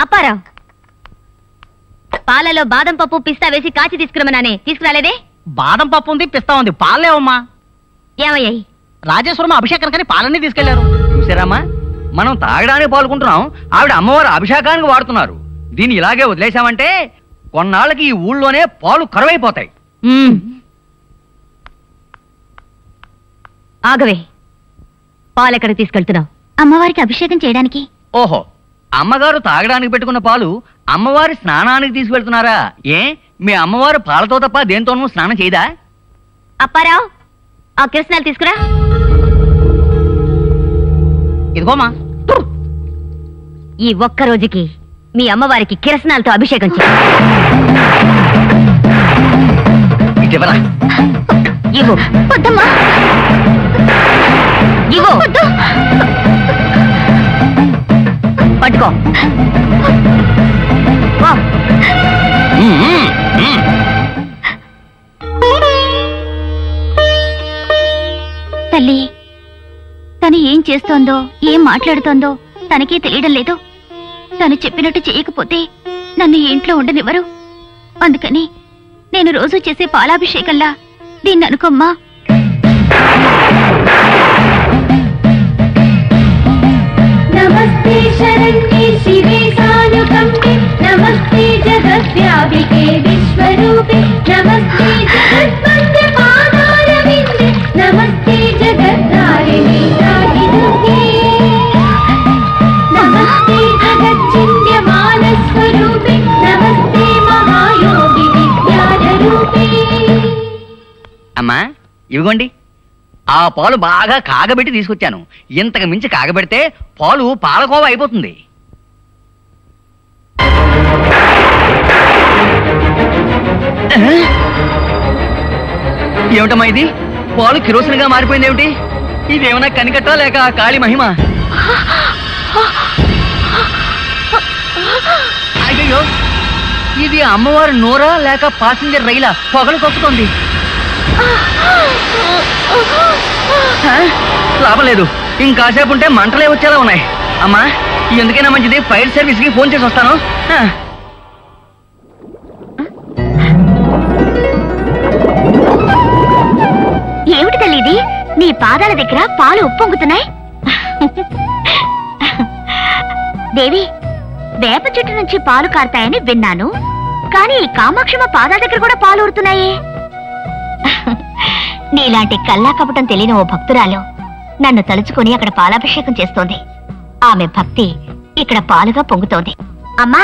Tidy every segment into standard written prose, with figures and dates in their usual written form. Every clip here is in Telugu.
అప్పారావు, పాలలో బాదం పప్పు పిస్తా వేసి కాచి తీసుకురమన్నానే, తీసుకురాలేదే? బాదం పప్పు ఉంది, పిస్తా ఉంది, పాలేవమ్మా. ఏమయ్యాయి? రాజేశ్వరమ్మ అభిషేకానికి పాలన్నీ తీసుకెళ్లారు. చూసారమ్మా, మనం తాగడానికి పాల్గొంటున్నాం, ఆవిడ అమ్మవారు అభిషేకానికి వాడుతున్నారు. దీన్ని ఇలాగే వదిలేశామంటే కొన్నాళ్ళకి ఈ ఊళ్ళోనే పాలు కరువైపోతాయి. ఆగవే, పాలెక్కడికి తీసుకెళ్తున్నావు? అమ్మవారికి అభిషేకం చేయడానికి. ఓహో, అమ్మగారు తాగడానికి పెట్టుకున్న పాలు అమ్మవారి స్నానానికి తీసుకెళ్తున్నారా? ఏ, మీ అమ్మవారు పాలతో తప్ప దేంతోనూ స్నానం చేయదా? అప్పారావు, ఆ కిరసనాలు తీసుకురా. ఇదిగోమా. ఈ ఒక్క రోజుకి మీ అమ్మవారికి కిరసనాలతో అభిషేకం చేయి. ఇవ్వు. ఇవ్వు. పట్టుకో. తల్లి, తను ఏం చేస్తోందో ఏం మాట్లాడుతోందో తనకే తెలియడం లేదు. తను చెప్పినట్టు చేయకపోతే నన్ను ఇంట్లో ఉండనివ్వరు. అందుకని నేను రోజు చేసే పాలాభిషేకంలా దీన్ని అనుకోమ్మా. నమస్తే శరణ్యే శివే సానుకంబే, నమస్తే జగద్వ్యాపికే విశ్వరూపే, నమస్తే జగద్వందే పాదారవిందే, నమస్తే జగద్ధారిణి సాహిదుకే, నమస్తే జగజ్జింద్యమానస్వరూపే, నమస్తే మహాయోగి విజ్ఞానరూపే. అమ్మా, ఇవిగోండి, ఆ పాలు బాగా కాగబెట్టి తీసుకొచ్చాను. ఇంతకు మించి కాగబెడితే పాలు పాలకోవ అయిపోతుంది. ఏమిటమ్మా ఇది? పాలు కిరోసిన్గా మారిపోయింది ఏమిటి? ఇదేమన్నా కనికట్టా లేక కాళీ మహిమ? అయ్యో, ఇది అమ్మవారి నోరా లేక పాసింజర్ రైలా పొగలు కొట్టుతోంది. లాభం లేదు, ఇంకాసేపు ఉంటే మంటలే వచ్చేలా ఉన్నాయి. అమ్మా, ఎందుకైనా మంచిది ఫైర్ సర్వీస్ కి ఫోన్ చేసి వస్తాను. ఏమిటి తల్లి ఇది? నీ పాదాల దగ్గర పాలు ఉప్పొంగుతున్నాయి. దేవి, వేప చెట్టు నుంచి పాలు కారుతాయని విన్నాను, కానీ కామాక్షమ్మ పాదాల దగ్గర కూడా పాలు ఊరుతున్నాయి. నీలాంటి కల్లా కపటం తెలియని ఓ భక్తురాలు నన్ను తలుచుకుని అక్కడ పాలాభిషేకం చేస్తోంది. ఆమె భక్తి ఇక్కడ పాలుగా పొంగుతోంది. అమ్మా,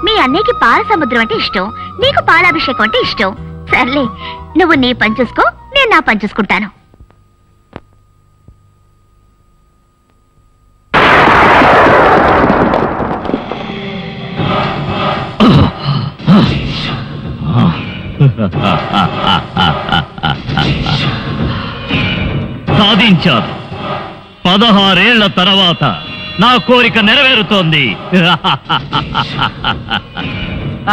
మీ అన్నయ్యకి పాల సముద్రం అంటే ఇష్టం, నీకు పాలాభిషేకం అంటే ఇష్టం. సర్లే, నువ్వు నీ పని చూసుకో, నేను నా పని చూసుకుంటాను. సాధించారు. 16 ఏళ్ల తర్వాత నా కోరిక నెరవేరుతోంది.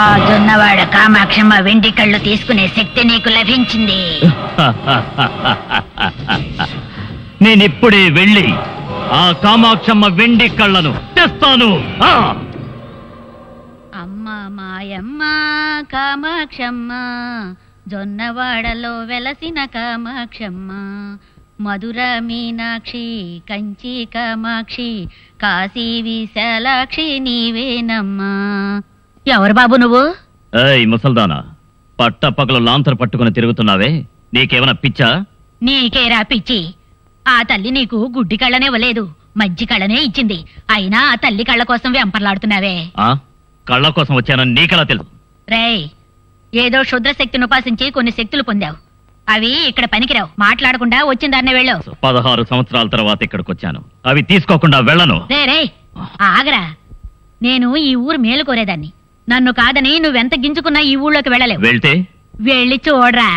ఆ జొన్నవాడ కామాక్షమ్మ వెండి కళ్ళు తీసుకునే శక్తి నీకు లభించింది. నేనిప్పుడే వెళ్ళి ఆ కామాక్షమ్మ వెండి కళ్ళను తెస్తాను. అమ్మ మాయమ్మ కామాక్షమ్మ, జొన్నవాడలో వెలసిన కామాక్షమ్మ, మధుర మీనాక్షి కంచి కామాక్షి, కాశీ విశాలాక్షి నీవేనమ్మా. ఎవరు బాబు నువ్వు? ఏయ్ ముసల్దానా, పట్టపగలు లాంతరు పట్టుకుని తిరుగుతున్నావే, నీకేమైనా పిచ్చా? నీకేరా పిచ్చి? ఆ తల్లి నీకు గుడ్డి కళ్ళనే ఇవ్వలేదు, మజ్జి కళ్ళనే ఇచ్చింది. అయినా ఆ తల్లి కళ్ళ కోసం వెంపర్లాడుతున్నావే. కళ్ళ కోసం వచ్చానని నీకెలా తెలుసు? రేయ్, ఏదో క్షుద్ర శక్తిని ఉపాసించి కొన్ని శక్తులు పొందావు, అవి ఇక్కడ పనికిరావు. మాట్లాడకుండా వచ్చిన దాన్నే వెళ్ళావు. 16 సంవత్సరాల తర్వాత ఇక్కడికి వచ్చాను, అవి తీసుకోకుండా వెళ్ళను. రే ఆగరా, నేను ఈ ఊరు మేలు కోరేదాన్ని. నన్ను కాదని నువ్వెంత గింజుకున్నా ఈ ఊళ్ళోకి వెళ్ళలేవు. వెళ్తే వెళ్ళి చూడరా.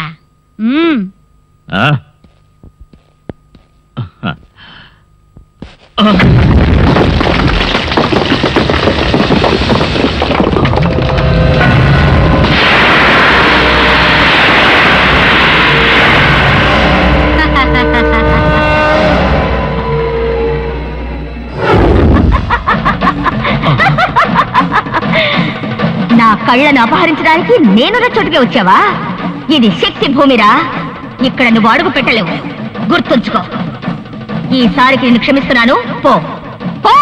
కళ్ళను అపహరించడానికి నేనున్న చోటుకే వచ్చావా? ఇది శక్తి భూమిరా, ఇక్కడ నువ్వు అడుగు పెట్టలేవు. గుర్తుంచుకో. ఈసారికి నేను క్షమిస్తున్నాను. పో పో.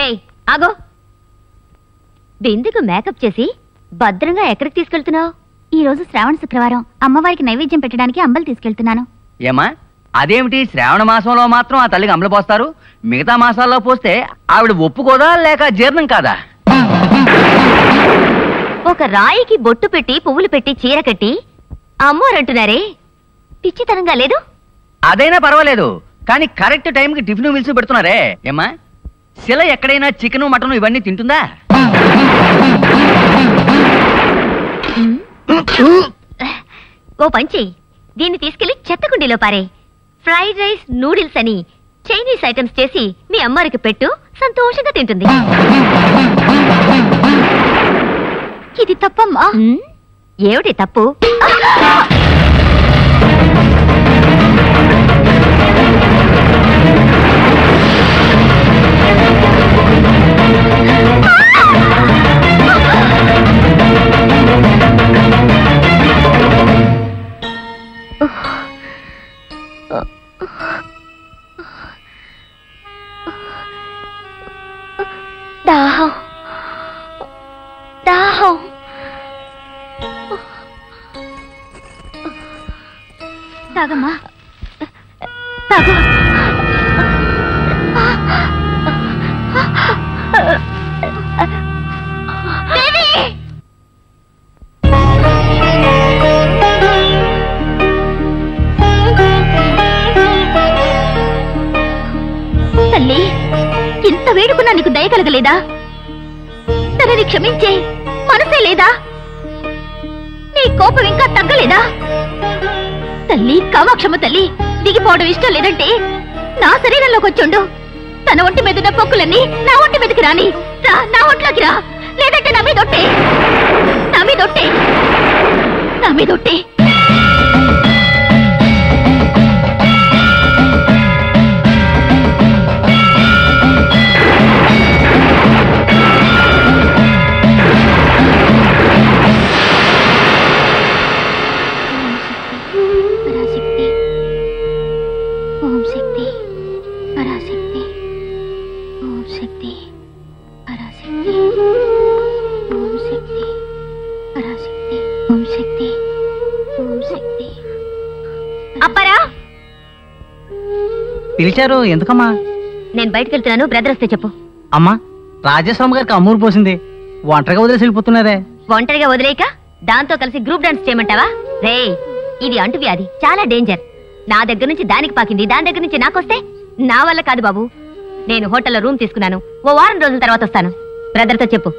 ఏయ్ ఆగో. బిందుకు మేకప్ చేసి భద్రంగా ఎక్కడికి తీసుకెళ్తున్నావు? ఈ రోజు శ్రావణ శుక్రవారం, అమ్మవారికి నైవేద్యం పెట్టడానికి అంబలు తీసుకెళ్తున్నాను. ఏమా అదేమిటి శ్రావణ మాసంలో మాత్రం ఆ తల్లికి అంబలు పోస్తారు, మిగతా మాసాల్లో పోస్తే ఆవిడ ఒప్పుకోదా లేక జీర్ణం కాదా? ఒక రాయికి బొట్టు పెట్టి పువ్వులు పెట్టి చీర కట్టి అమ్మోరంటున్నారే, పిచ్చితనంగా లేదు? అదైనా పర్వాలేదు, కానీ కరెక్ట్ టైంకి టిఫిన్ మిల్స్ పెడుతున్నారే. ఏమా శిల ఎక్కడైనా చికెను మటను ఇవన్నీ తింటుందా? ఓ పంచి, దీన్ని తీసుకెళ్లి చెత్తకుండీలో పారే. ఫ్రైడ్ రైస్, నూడిల్స్ అని చైనీస్ ఐటమ్స్ చేసి మీ అమ్మారికి పెట్టు, సంతోషంగా తింటుంది. ఇది తప్పమ్మా. ఏమిటి తప్పు? దాహం దాహం. తాగమ్మా, తాగు. తల్లి, ఇంత వేడుకున్నా నీకు దయ కలగలేదా? తనని క్షమించే మనసే లేదా? నీ కోపం ఇంకా తగ్గలేదా? తల్లి కామాక్షమ్మ తల్లి, దిగిపోవడం ఇష్టం లేదంటే నా శరీరంలోకి వచ్చుండు. తన ఒంటి మీద ఉన్న పొక్కులన్నీ నా ఒంటి మీదకి రాని. రా, నా ఒంట్లోకి రా, లేదంటే నా మీదొట్టే, నా మీదొట్టే, నా మీదొట్టే. పిలిచారు ఎందుకమ్మా? నేను బయటకు వెళ్తున్నాను, బ్రదర్ వస్తే చెప్పు. అమ్మా, రాజేశ్వరమ్మ గారికి అమ్మూరు పోసింది, ఒంటరిగా వదిలేసి వెళ్ళిపోతున్నారే. ఒంటరిగా వదిలేక దాంతో కలిసి గ్రూప్ డాన్స్ చేయమంటావా? రే, ఇది అంటువ్యాధి, చాలా డేంజర్. నా దగ్గర నుంచి దానికి పాకింది, దాని దగ్గర నుంచి నాకొస్తే నా వల్ల కాదు బాబు. నేను హోటల్లో రూమ్ తీసుకున్నాను, ఓ వారం రోజుల తర్వాత వస్తాను. బ్రదర్తో చెప్పు.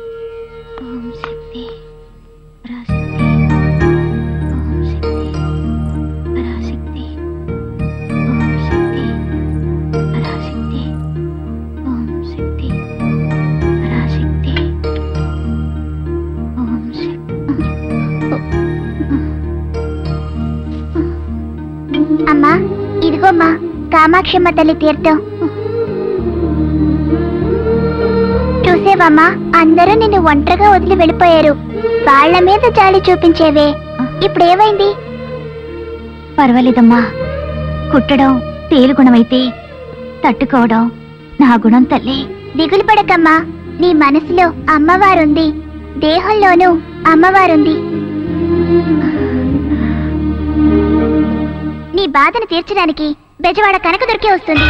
అమ్మా, ఇదిగోమ్మా కామాక్షమ్మ తల్లి తీర్థం. చూసేవమ్మా, అందరూ నిన్ను ఒంటరిగా వదిలి వెళ్ళిపోయారు. వాళ్ళ మీద జాలి చూపించేవే, ఇప్పుడేమైంది? పర్వాలేదమ్మా, కుట్టడం తేలు గుణమైతే తట్టుకోవడం నా గుణం తల్లి. దిగులు పడకమ్మా, నీ మనసులో అమ్మవారుంది, దేహంలోనూ అమ్మవారుంది. నీ బాధను తీర్చడానికి బెజవాడ కనకదుర్గే వస్తుంది.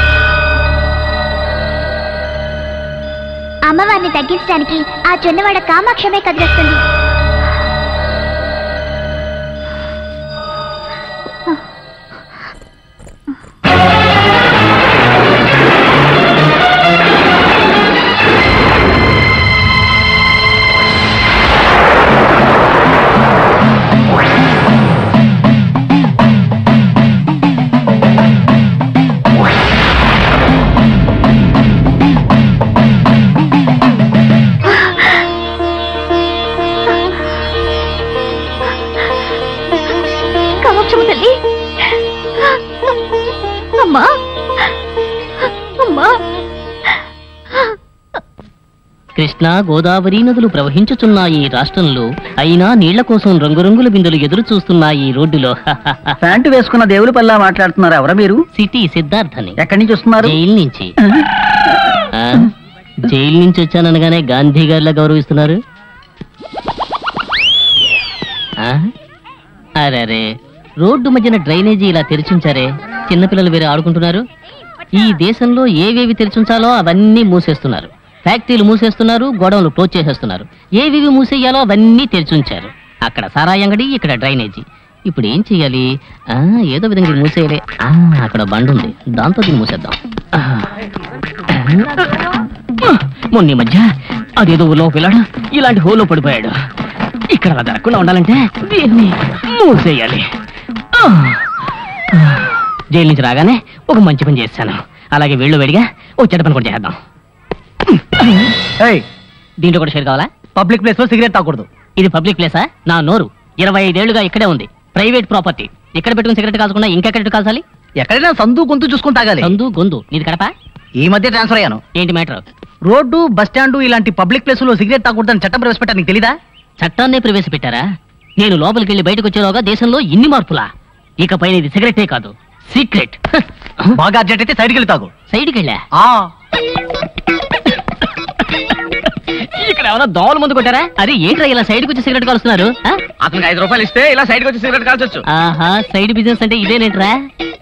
అమ్మవారిని తగ్గించడానికి ఆ జొన్నవాడ కామాక్షమే కదిలిస్తుంది. అమ్మా అమ్మా. కృష్ణా గోదావరి నదులు ప్రవహించుచున్నాయి ఈ రాష్ట్రంలో, అయినా నీళ్ల కోసం రంగురంగుల బిందులు ఎదురు చూస్తున్నాయి ఈ రోడ్డులో. ప్యాంటు వేసుకున్న దేవుల పల్లా మాట్లాడుతున్నారు. ఎవరా మీరు? సిటీ సిద్ధార్థని. ఎక్కడి నుంచి వస్తున్నారు? జైలు నుంచి. జైలు నుంచి వచ్చాననగానే గాంధీ గారిలా గౌరవిస్తున్నారు. అరే, రోడ్డు మధ్యన డ్రైనేజీ ఇలా తెరిచుంచారే, చిన్నపిల్లలు వేరే ఆడుకుంటున్నారు. ఈ దేశంలో ఏవేవి తెరిచుంచాలో అవన్నీ మూసేస్తున్నారు. ఫ్యాక్టరీలు మూసేస్తున్నారు, గోడౌన్లు క్లోజ్ చేసేస్తున్నారు. ఏవేవి మూసేయాలో అవన్నీ తెరిచుంచారు. అక్కడ సారాయి అంగడి, ఇక్కడ డ్రైనేజీ. ఇప్పుడు ఏం చెయ్యాలి? ఏదో విధంగా ఇది మూసేయాలి. అక్కడ బండి ఉంది, దాంతో దీన్ని మూసేద్దాం. మొన్న మధ్య అదేదో ఊళ్ళో పిల్లాడు ఇలాంటి హోల్లో పడిపోయాడు. ఇక్కడ అలా జరగకుండా ఉండాలంటే దీన్ని మూసేయాలి. జైలు నుంచి రాగానే ఒక మంచి పని చేస్తాను. అలాగే వీళ్ళు వేడిగా ఓ చెడ్డ పని కూడా చేద్దాం. దీంట్లో కూడా షేర్ కావాలా? పబ్లిక్ ప్లేస్ లో సిగరెట్ తాగకూడదు. ఇది పబ్లిక్ ప్లేసా? నా నోరు 25 ఏళ్లుగా ఇక్కడే ఉంది. Private property. ఇక్కడ పెట్టుకుని సిగరెట్ కాల్చకుండా ఇంకెక్కడ కాల్చాలి? ఎక్కడైనా సందు గొంతు చూసుకుని తాగాలి. సందు గొంతు. నీది కడప? ఈ మధ్య ట్రాన్స్ఫర్ అయ్యాను. ఏంటి మ్యాటర్? రోడ్డు, బస్ స్టాండ్ ఇలాంటి పబ్లిక్ ప్లేస్ లో సిగరెట్ తాగకూడదని చట్టం ప్రవేశపెట్టారు. నీకు తెలీదా? చట్టాన్నే ప్రవేశపెట్టారా? నేను లోపలికి వెళ్ళి బయటకు వచ్చేలోగా దేశంలో ఇన్ని మార్పులా? ఇకపైన ఇది సిగరెటే కాదు, సీక్రెట్. బాగా అర్జెంట్ అయితే సైడ్కి వెళ్ళి తాగు. సైడ్కి వెళ్ళా? ఇక్కడ ఏమైనా దోమల ముందు కొట్టారా? అది ఏంట్రా ఇలా సైడ్కి వచ్చి సిగరెట్ కాలుస్తున్నారు? అతనికి 5 రూపాయలు ఇస్తే ఇలా సైడ్కి వచ్చి సిగరెట్ కాల్చొచ్చు. ఆహా, సైడ్ బిజినెస్ అంటే ఇదేనేట్రా?